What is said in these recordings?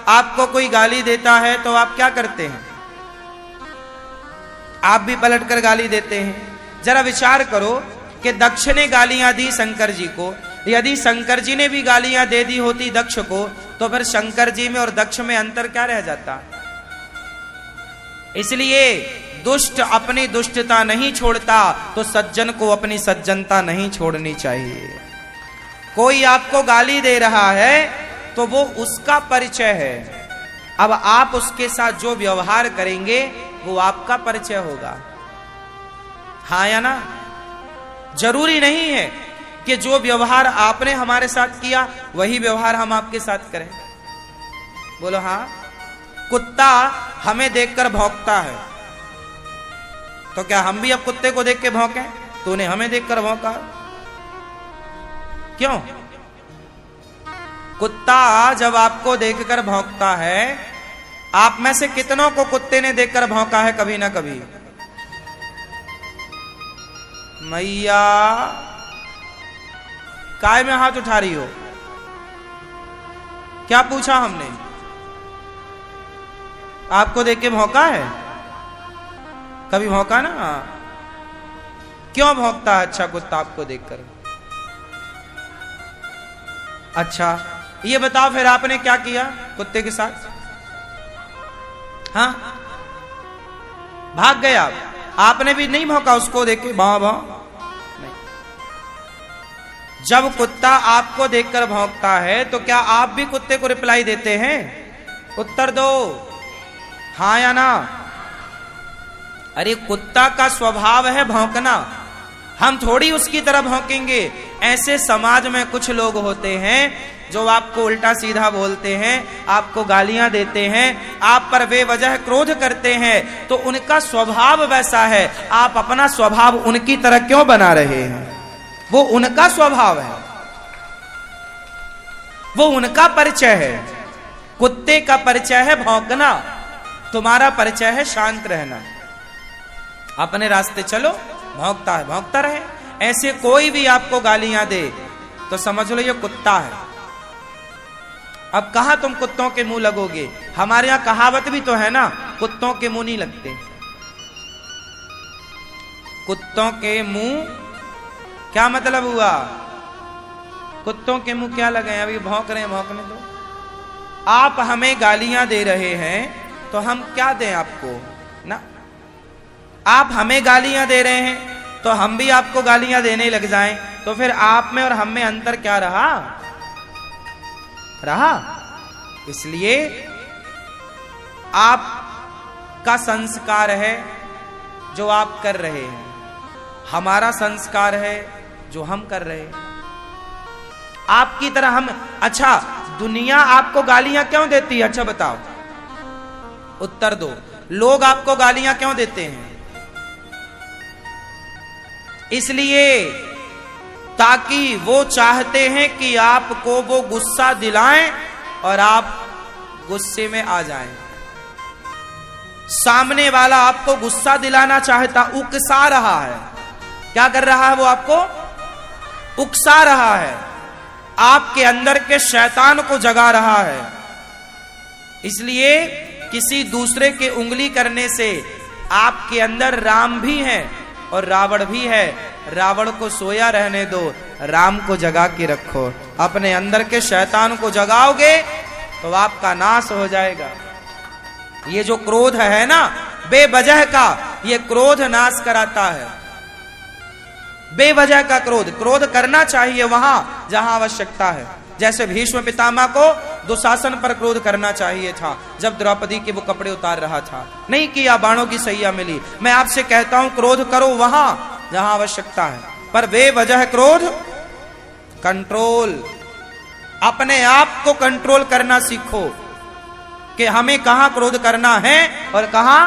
आपको कोई गाली देता है तो आप क्या करते हैं? आप भी पलटकर गाली देते हैं। जरा विचार करो कि दक्ष ने गालियां दी शंकर जी को, यदि शंकर जी ने भी गालियां दे दी होती दक्ष को, तो फिर शंकर जी में और दक्ष में अंतर क्या रह जाता? इसलिए दुष्ट अपनी दुष्टता नहीं छोड़ता, तो सज्जन को अपनी सज्जनता नहीं छोड़नी चाहिए। कोई आपको गाली दे रहा है तो वो उसका परिचय है। अब आप उसके साथ जो व्यवहार करेंगे वो आपका परिचय होगा, हाँ या ना? जरूरी नहीं है कि जो व्यवहार आपने हमारे साथ किया वही व्यवहार हम आपके साथ करें। बोलो हाँ। कुत्ता हमें देखकर भौंकता है, तो क्या हम भी अब कुत्ते को देख के भौंके? तूने हमें देखकर भौंका, क्यों? कुत्ता जब आपको देखकर भौंकता है, आप में से कितनों को कुत्ते ने देखकर भौंका है कभी ना कभी? मैया काय में हाथ उठा रही हो? क्या पूछा हमने? आपको देख के भौंका है? कभी भौंका ना? क्यों भौंकता है अच्छा कुत्ता आपको देखकर? अच्छा ये बताओ फिर आपने क्या किया कुत्ते के साथ? हाँ, भाग गए आप? आपने भी नहीं भौंका उसको देख के भाव भाव? नहीं। जब कुत्ता आपको देखकर भौंकता है तो क्या आप भी कुत्ते को रिप्लाई देते हैं? उत्तर दो, हाँ या ना? अरे कुत्ता का स्वभाव है भौंकना, हम थोड़ी उसकी तरह भौंकेंगे। ऐसे समाज में कुछ लोग होते हैं जो आपको उल्टा सीधा बोलते हैं, आपको गालियां देते हैं, आप पर बेवजह क्रोध करते हैं, तो उनका स्वभाव वैसा है, आप अपना स्वभाव उनकी तरह क्यों बना रहे हैं? वो उनका स्वभाव है, वो उनका परिचय है। कुत्ते का परिचय है भौंकना, तुम्हारा परिचय है शांत रहना। अपने रास्ते चलो, भौंकता है भौंकता रहे। ऐसे कोई भी आपको गालियां दे तो समझ लो ये कुत्ता है। अब कहां तुम कुत्तों के मुंह लगोगे? हमारे यहां कहावत भी तो है ना, कुत्तों के मुंह नहीं लगते। कुत्तों के मुंह क्या मतलब हुआ? कुत्तों के मुंह क्या लगे? अभी भौंक रहे हैं, भौंकने दो। आप हमें गालियां दे रहे हैं तो हम क्या दें आपको ना? आप हमें गालियां दे रहे हैं तो हम भी आपको गालियां देने लग जाएं, तो फिर आप में और हम में अंतर क्या रहा? इसलिए आपका संस्कार है जो आप कर रहे हैं, हमारा संस्कार है जो हम कर रहे हैं। आपकी तरह हम, अच्छा दुनिया आपको गालियां क्यों देती है? अच्छा बताओ, उत्तर दो। लोग आपको गालियां क्यों देते हैं? इसलिए ताकि वो चाहते हैं कि आपको वो गुस्सा दिलाएं और आप गुस्से में आ जाएं। सामने वाला आपको गुस्सा दिलाना चाहता, उकसा रहा है। क्या कर रहा है वो? आपको उकसा रहा है, आपके अंदर के शैतान को जगा रहा है। इसलिए किसी दूसरे के उंगली करने से आपके अंदर राम भी है और रावण भी है। रावण को सोया रहने दो, राम को जगा के रखो। अपने अंदर के शैतान को जगाओगे तो आपका नाश हो जाएगा। ये जो क्रोध है ना बेवजह का, ये क्रोध नाश कराता है। बेवजह का क्रोध करना चाहिए वहां जहां आवश्यकता है। जैसे भीष्म पितामह को दुशासन पर क्रोध करना चाहिए था जब द्रौपदी के वो कपड़े उतार रहा था, नहीं किया, बाणों की सैया मिली। मैं आपसे कहता हूं क्रोध करो वहां जहां आवश्यकता है, पर बेवजह क्रोध कंट्रोल, अपने आप को कंट्रोल करना सीखो कि हमें कहां क्रोध करना है और कहां।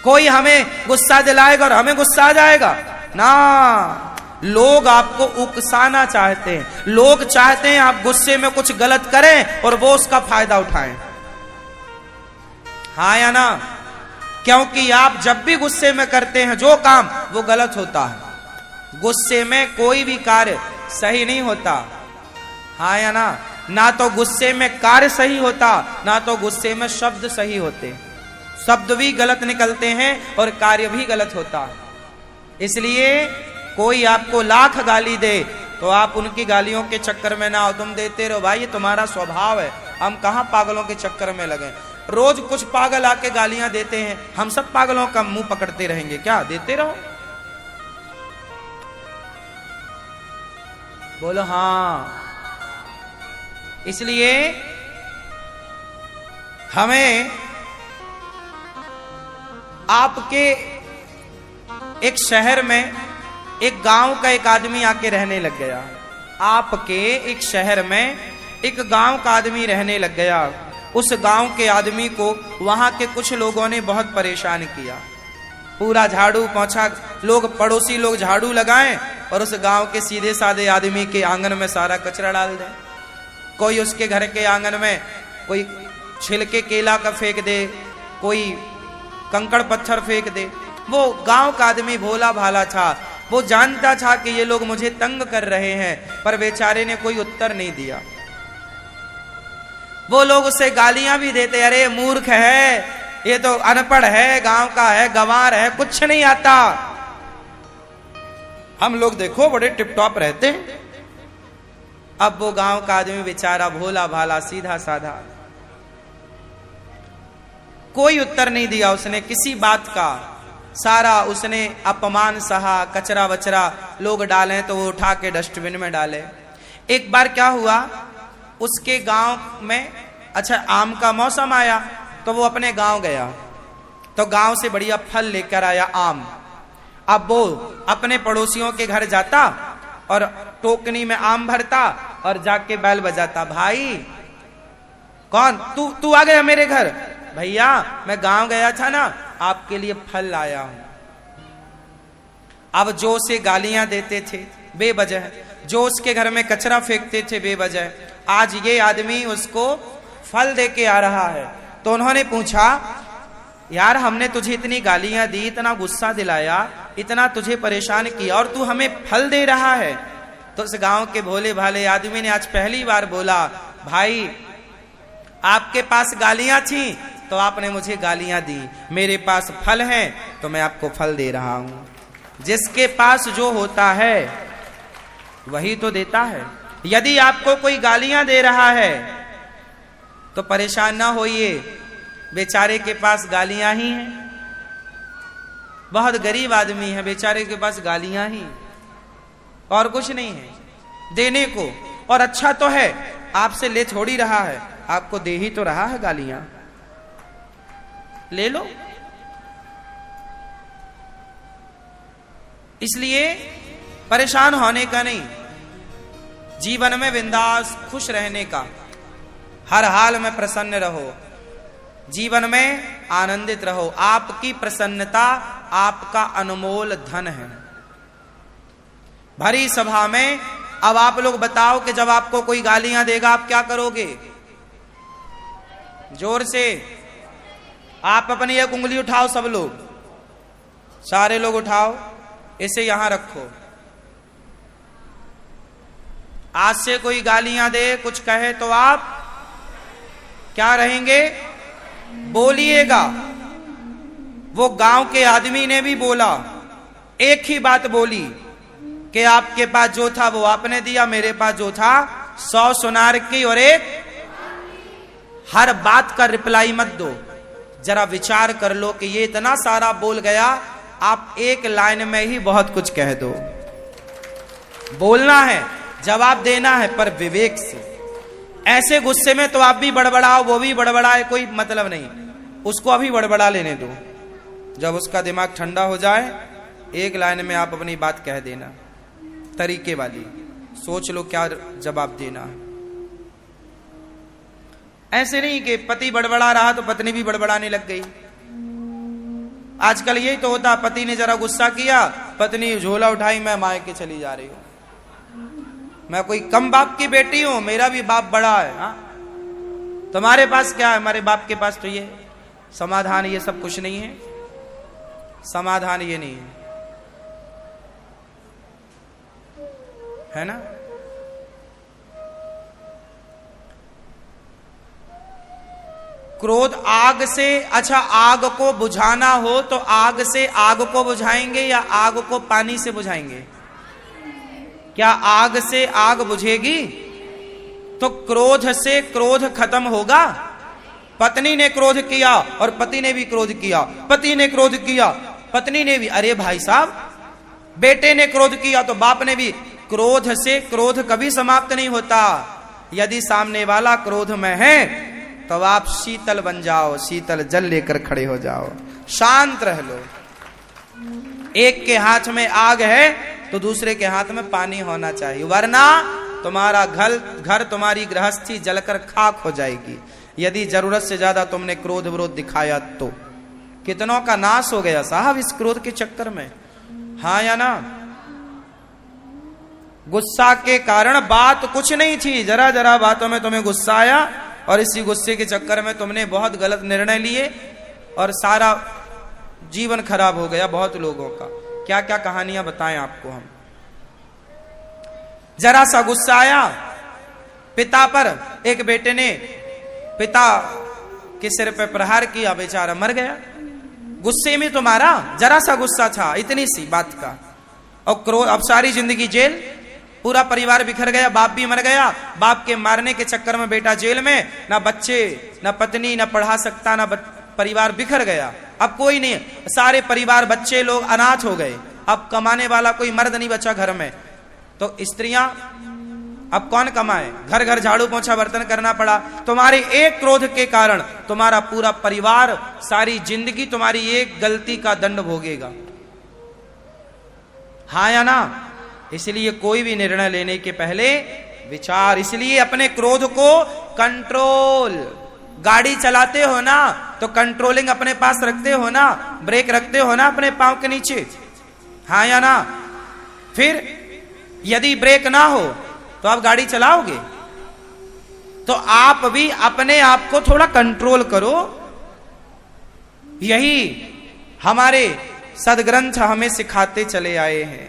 कोई हमें गुस्सा दिलाएगा और हमें गुस्सा आ जाएगा ना। लोग आपको उकसाना चाहते हैं, लोग चाहते हैं आप गुस्से में कुछ गलत करें और वो उसका फायदा उठाएं, हाँ या ना? क्योंकि आप जब भी गुस्से में करते हैं जो काम, वो गलत होता है। गुस्से में कोई भी कार्य सही नहीं होता, हाँ या ना? ना तो गुस्से में कार्य सही होता, ना तो गुस्से में शब्द सही होते। शब्द भी गलत निकलते हैं और कार्य भी गलत होता। इसलिए कोई आपको लाख गाली दे तो आप उनकी गालियों के चक्कर में ना हो, तुम देते रहो भाई, ये तुम्हारा स्वभाव है। हम कहां पागलों के चक्कर में लगे। रोज कुछ पागल आके गालियां देते हैं, हम सब पागलों का मुंह पकड़ते रहेंगे क्या? देते रहो। बोलो हाँ। इसलिए हमें आपके एक शहर में एक गांव का एक आदमी आके रहने लग गया। आपके एक शहर में एक गांव का आदमी रहने लग गया। उस गांव के आदमी को वहां के कुछ लोगों ने बहुत परेशान किया। पूरा झाड़ू पोंछा, लोग पड़ोसी लोग झाड़ू लगाएं और उस गांव के सीधे साधे आदमी के आंगन में सारा कचरा डाल दें। कोई उसके घर के आंगन में कोई छिलके केला का फेंक दे, कोई कंकड़ पत्थर फेंक दे। वो गांव का आदमी भोला भाला था, वो जानता था कि ये लोग मुझे तंग कर रहे हैं, पर बेचारे ने कोई उत्तर नहीं दिया। वो लोग उससे गालियां भी देते, अरे मूर्ख है, ये तो अनपढ़ है, गांव का है, गंवार है, कुछ नहीं आता। हम लोग देखो बड़े टिपटॉप रहते हैं। अब वो गांव का आदमी बेचारा भोला भाला सीधा साधा, कोई उत्तर नहीं दिया उसने किसी बात का। सारा उसने अपमान सहा, कचरा वचरा लोग डालें तो वो उठा के डस्टबिन में डाले। एक बार क्या हुआ, उसके गांव में अच्छा आम का मौसम आया तो वो अपने गांव गया, तो गांव से बढ़िया फल लेकर आया आम। अब वो अपने पड़ोसियों के घर जाता और टोकनी में आम भरता और जाके बैल बजाता, भाई कौन तू आ गया मेरे घर? भैया मैं गांव गया था ना, आपके लिए फल लाया हूं। अब जो उसे गालियां देते थे बेवजह, जो उसके घर में कचरा फेंकते थे बेवजह, आज ये आदमी उसको फल दे के आ रहा है। तो उन्होंने पूछा, यार हमने तुझे इतनी गालियां दी, इतना गुस्सा दिलाया, इतना तुझे परेशान किया और तू हमें फल दे रहा है? तो उस गांव के भोले भाले आदमी ने आज पहली बार बोला, भाई आपके पास गालियां थी तो आपने मुझे गालियां दी, मेरे पास फल है तो मैं आपको फल दे रहा हूं। जिसके पास जो होता है वही तो देता है। यदि आपको कोई गालियां दे रहा है तो परेशान ना होइए, बेचारे के पास गालियां ही हैं। बहुत गरीब आदमी है, बेचारे के पास गालियां ही और कुछ नहीं है देने को। और अच्छा तो है, आपसे ले थोड़ी रहा है, आपको दे ही तो रहा है गालियां, ले लो। इसलिए परेशान होने का नहीं, जीवन में बिंदास खुश रहने का, हर हाल में प्रसन्न रहो, जीवन में आनंदित रहो। आपकी प्रसन्नता आपका अनमोल धन है। भरी सभा में अब आप लोग बताओ कि जब आपको कोई गालियां देगा आप क्या करोगे? जोर से आप अपनी एक उंगली उठाओ, सब लोग, सारे लोग उठाओ, इसे यहां रखो। आज से कोई गालियां दे, कुछ कहे तो आप क्या रहेंगे? बोलिएगा। वो गांव के आदमी ने भी बोला, एक ही बात बोली कि आपके पास जो था वो आपने दिया, मेरे पास जो था 100 सुनार की और एक। हर बात का रिप्लाई मत दो, जरा विचार कर लो कि ये इतना सारा बोल गया, आप एक लाइन में ही बहुत कुछ कह दो। बोलना है, जवाब देना है, पर विवेक से। ऐसे गुस्से में तो आप भी बड़बड़ाओ, वो भी बड़बड़ाए, कोई मतलब नहीं, उसको अभी बड़बड़ा लेने दो। जब उसका दिमाग ठंडा हो जाए, एक लाइन में आप अपनी बात कह देना, तरीके वाली। सोच लो क्या जवाब देना है। ऐसे नहीं कि पति बड़बड़ा रहा तो पत्नी भी बड़बड़ाने लग गई। आजकल यही तो होता, पति ने जरा गुस्सा किया, पत्नी झोला उठाई, मैं मायके चली जा रही हूं, मैं कोई कम बाप की बेटी हूं, मेरा भी बाप बड़ा है। हाँ, तुम्हारे पास क्या है? हमारे बाप के पास तो ये समाधान, ये सब कुछ नहीं है। समाधान ये नहीं है ना? क्रोध आग से, अच्छा आग को बुझाना हो तो आग से आग को बुझाएंगे या आग को पानी से बुझाएंगे? क्या आग से आग बुझेगी? तो क्रोध से क्रोध खत्म होगा? पत्नी ने क्रोध किया और पति ने भी क्रोध किया, पति ने क्रोध किया पत्नी ने भी, अरे भाई साहब, बेटे ने क्रोध किया तो बाप ने भी। क्रोध से क्रोध कभी समाप्त नहीं होता। यदि सामने वाला क्रोध में है तो आप शीतल बन जाओ, शीतल जल लेकर खड़े हो जाओ, शांत रह लो। एक के हाथ में आग है तो दूसरे के हाथ में पानी होना चाहिए, वरना तुम्हारा घर तुम्हारी गृहस्थी जलकर खाक हो जाएगी। यदि जरूरत से ज्यादा तुमने क्रोध विरोध दिखाया तो कितनों का नाश हो गया साहब इस क्रोध के चक्कर में, हाँ या ना? गुस्सा के कारण बात कुछ नहीं थी, जरा जरा बातों में तुम्हें गुस्सा आया और इसी गुस्से के चक्कर में तुमने बहुत गलत निर्णय लिए और सारा जीवन खराब हो गया बहुत लोगों का। क्या क्या कहानियां बताएं आपको हम। जरा सा गुस्सा आया पिता पर, एक बेटे ने पिता के सिर पे प्रहार किया, बेचारा मर गया। गुस्से में तुम्हारा जरा सा गुस्सा था, इतनी सी बात का, और क्रोध, अब सारी जिंदगी जेल, पूरा परिवार बिखर गया, बाप भी मर गया, बाप के मारने के चक्कर में बेटा जेल में, ना बच्चे ना पत्नी ना पढ़ा सकता, ना परिवार बिखर गया। अब कोई नहीं, सारे परिवार बच्चे लोग अनाथ हो गए, अब कमाने वाला कोई मर्द नहीं बचा घर में, तो स्त्रियां अब कौन कमाए, घर घर झाड़ू पोंछा बर्तन करना पड़ा। तुम्हारे एक क्रोध के कारण तुम्हारा पूरा परिवार, सारी जिंदगी तुम्हारी एक गलती का दंड भोगेगा, हाँ या ना? इसलिए कोई भी निर्णय लेने के पहले विचार, इसलिए अपने क्रोध को कंट्रोल, गाड़ी चलाते हो ना तो कंट्रोलिंग अपने पास रखते हो ना, ब्रेक रखते हो ना अपने पांव के नीचे, हाँ या ना? फिर यदि ब्रेक ना हो तो आप गाड़ी चलाओगे? तो आप भी अपने आप को थोड़ा कंट्रोल करो। यही हमारे सदग्रंथ हमें सिखाते चले आए हैं।